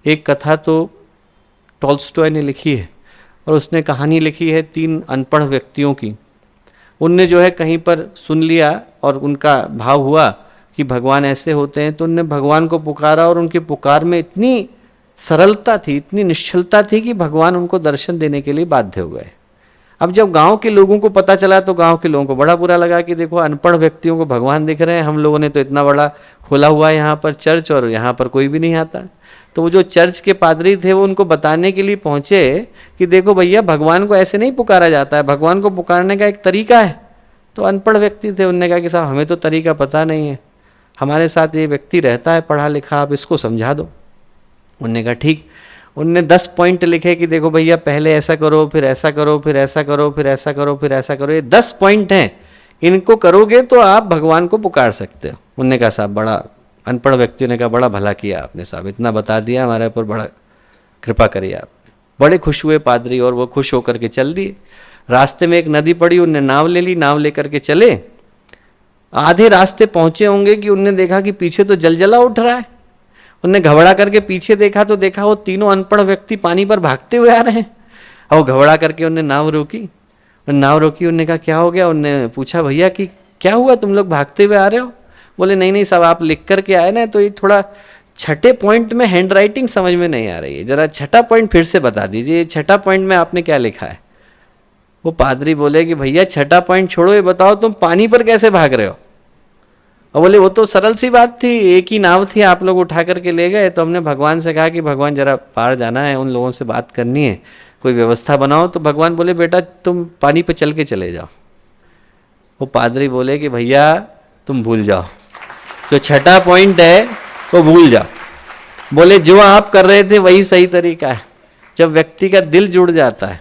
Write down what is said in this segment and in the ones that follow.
एक कथा तो टॉल्स्टॉय ने लिखी है और उसने कहानी लिखी है 3 अनपढ़ व्यक्तियों की। उनने जो है कहीं पर सुन लिया और उनका भाव हुआ कि भगवान ऐसे होते हैं, तो उनने भगवान को पुकारा और उनकी पुकार में इतनी सरलता थी, इतनी निश्चलता थी कि भगवान उनको दर्शन देने के लिए बाध्य हो गए। अब जब गांव के लोगों को पता चला तो गांव के लोगों को बड़ा बुरा लगा कि देखो अनपढ़ व्यक्तियों को भगवान दिख रहे हैं, हम लोगों ने तो इतना बड़ा खोला हुआ है यहाँ पर चर्च और यहाँ पर कोई भी नहीं आता। तो वो जो चर्च के पादरी थे वो उनको बताने के लिए पहुंचे कि देखो भैया भगवान को ऐसे नहीं पुकारा जाता है, भगवान को पुकारने का एक तरीका है। तो अनपढ़ व्यक्ति थे, उनने कहा कि साहब हमें तो तरीका पता नहीं है, हमारे साथ ये व्यक्ति रहता है पढ़ा लिखा, आप इसको समझा दो। उनने कहा ठीक। उनने 10 पॉइंट लिखे कि देखो भैया पहले ऐसा करो, फिर ऐसा करो, फिर ऐसा करो, फिर ऐसा करो, फिर ऐसा करो, ये 10 पॉइंट हैं, इनको करोगे तो आप भगवान को पुकार सकते हो। उनने कहा साहब, बड़ा अनपढ़ व्यक्ति ने कहा बड़ा भला किया आपने साहब, इतना बता दिया, हमारे ऊपर बड़ा कृपा करिए आपने। बड़े खुश हुए पादरी और वो खुश होकर के चल दिए। रास्ते में एक नदी पड़ी, उनने नाव ले ली, नाव लेकर के चले। आधे रास्ते पहुंचे होंगे कि उनने देखा कि पीछे तो जलजला उठ रहा है। उनने घबरा करके पीछे देखा तो देखा वो तीनों अनपढ़ व्यक्ति पानी पर भागते हुए आ रहे हैं। और घबरा करके उनने नाव रोकी। उनने कहा क्या हो गया? उनने पूछा भैया कि क्या हुआ, तुम लोग भागते हुए आ रहे हो? बोले नहीं नहीं साहब, आप लिख करके आए ना, तो ये थोड़ा छठे पॉइंट में हैंड राइटिंग समझ में नहीं आ रही है, जरा छठा पॉइंट फिर से बता दीजिए, छठा पॉइंट में आपने क्या लिखा है? वो पादरी बोले कि भैया छठा पॉइंट छोड़ो, ये बताओ तुम पानी पर कैसे भाग रहे हो? और बोले वो तो सरल सी बात थी, एक ही नाव थी, आप लोग उठा करके ले गए, तो हमने भगवान से कहा कि भगवान जरा पार जाना है, उन लोगों से बात करनी है, कोई व्यवस्था बनाओ। तो भगवान बोले बेटा तुम पानी पे चल के चले जाओ। वो पादरी बोले कि भैया तुम भूल जाओ, जो छठा पॉइंट है वो भूल जाओ। बोले जो आप कर रहे थे वही सही तरीका है। जब व्यक्ति का दिल जुड़ जाता है,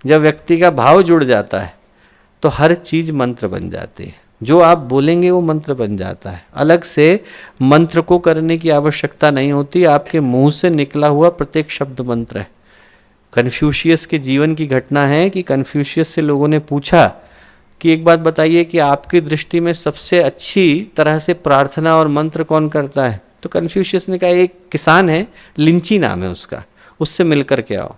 जब व्यक्ति का भाव जुड़ जाता है, तो हर चीज मंत्र बन जाती है। जो आप बोलेंगे वो मंत्र बन जाता है। अलग से मंत्र को करने की आवश्यकता नहीं होती, आपके मुंह से निकला हुआ प्रत्येक शब्द मंत्र है। कन्फ्यूशियस के जीवन की घटना है कि कन्फ्यूशियस से लोगों ने पूछा कि एक बात बताइए कि आपकी दृष्टि में सबसे अच्छी तरह से प्रार्थना और मंत्र कौन करता है? तो कन्फ्यूशियस ने कहा एक किसान है, लिंची नाम है उसका, उससे मिलकर के आओ।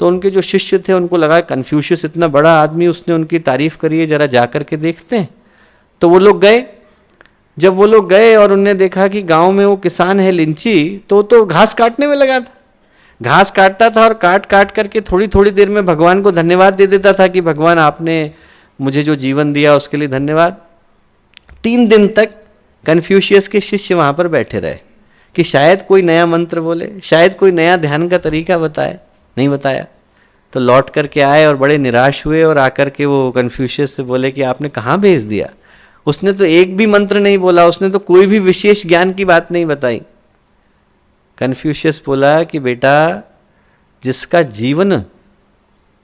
तो उनके जो शिष्य थे उनको लगा कन्फ्यूशियस इतना बड़ा आदमी, उसने उनकी तारीफ करी है, जरा जा कर के देखते हैं। तो वो लोग गए। जब वो लोग गए और उन्होंने देखा कि गांव में वो किसान है लिंची, तो घास काटने में लगा था। घास काटता था और काट काट करके थोड़ी थोड़ी देर में भगवान को धन्यवाद दे देता था कि भगवान आपने मुझे जो जीवन दिया उसके लिए धन्यवाद। 3 दिन तक कन्फ्यूशियस के शिष्य वहां पर बैठे रहे कि शायद कोई नया मंत्र बोले, शायद कोई नया ध्यान का तरीका बताए। नहीं बताया। तो लौट करके आए और बड़े निराश हुए और आकर के वो कन्फ्यूशियस से बोले कि आपने कहाँ भेज दिया? उसने तो एक भी मंत्र नहीं बोला, उसने तो कोई भी विशेष ज्ञान की बात नहीं बताई। कन्फ्यूशियस बोला कि बेटा जिसका जीवन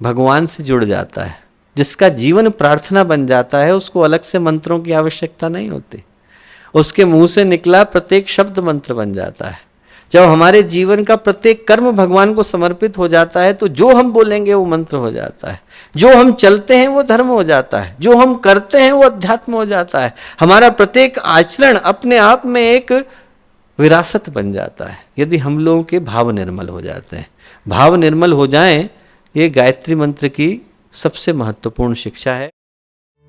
भगवान से जुड़ जाता है, जिसका जीवन प्रार्थना बन जाता है, उसको अलग से मंत्रों की आवश्यकता नहीं होती। उसके मुंह से निकला प्रत्येक शब्द मंत्र बन जाता है। जब हमारे जीवन का प्रत्येक कर्म भगवान को समर्पित हो जाता है तो जो हम बोलेंगे वो मंत्र हो जाता है, जो हम चलते हैं वो धर्म हो जाता है, जो हम करते हैं वो अध्यात्म हो जाता है। हमारा प्रत्येक आचरण अपने आप में एक विरासत बन जाता है, यदि हम लोगों के भाव निर्मल हो जाते हैं। भाव निर्मल हो जाएं, ये गायत्री मंत्र की सबसे महत्वपूर्ण शिक्षा है।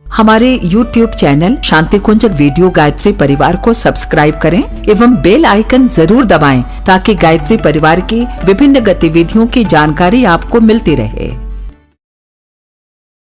हमारे YouTube चैनल शांति कुंज वीडियो गायत्री परिवार को सब्सक्राइब करें एवं बेल आइकन जरूर दबाएं ताकि गायत्री परिवार की विभिन्न गतिविधियों की जानकारी आपको मिलती रहे।